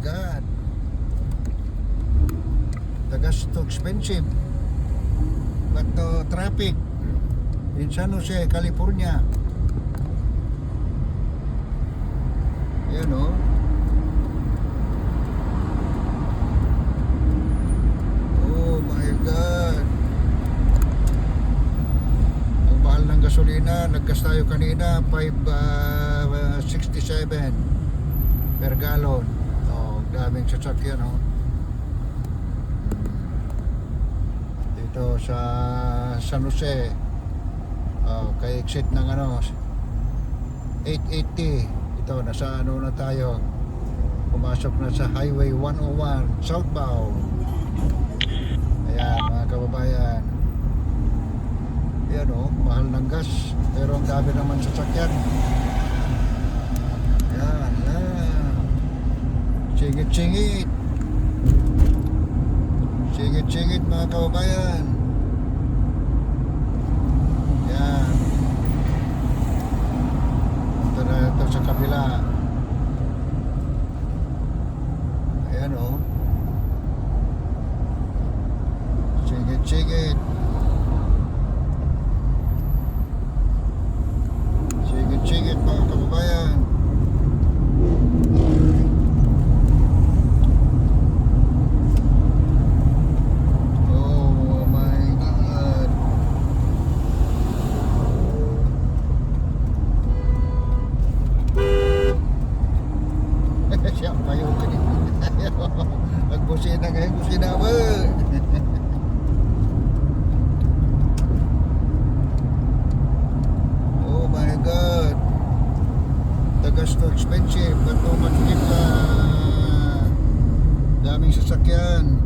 God. The gas too expensive. But traffic in San Jose, California. Yan o. Oh my God. Ang mahal ng gasolina. Naggas tayo kanina 5.67 per gallon. Oh, daming sasakyan o. Dito sa San Jose, kay exit ng 880. Ito, nasa na tayo, pumasok na sa Highway 101 southbound. Ayan mga kababayan, yan o, mahal ng gas pero ang dami naman sasakyan. Yan, yan, singit-singit, singit-singit mga kababayan. Yan, ito na ito sa kabila. Ayan o, singit-singit, singit-singit mga kababayan. Oh my God. Siya pa yung nagbusina ngayon, busina mo. Oh my God. The gas too expensive, but too much kita. Daming sasakyan.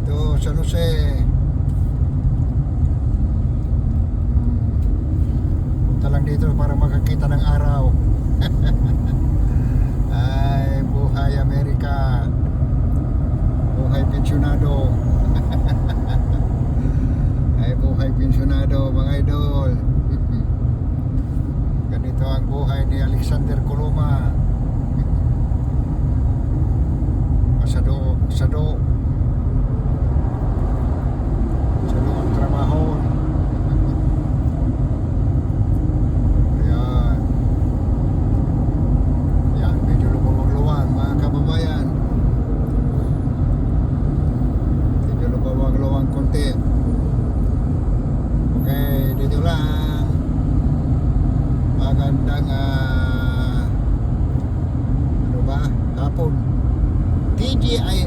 Ito, San Jose. Punta lang dito para makakita ng araw. Ay, buhay Amerika. Buhay pensyonado. Ay, buhay pensyonado mga idol. Ganito ang buhay ni Alexander Coloma. Sado ang trabaho. Ayan. Ayan, medyo lumawag-luwag mga kababayan. Medyo lumawag-luwag konti. Okay, dito lang. Magandang hapon. TGI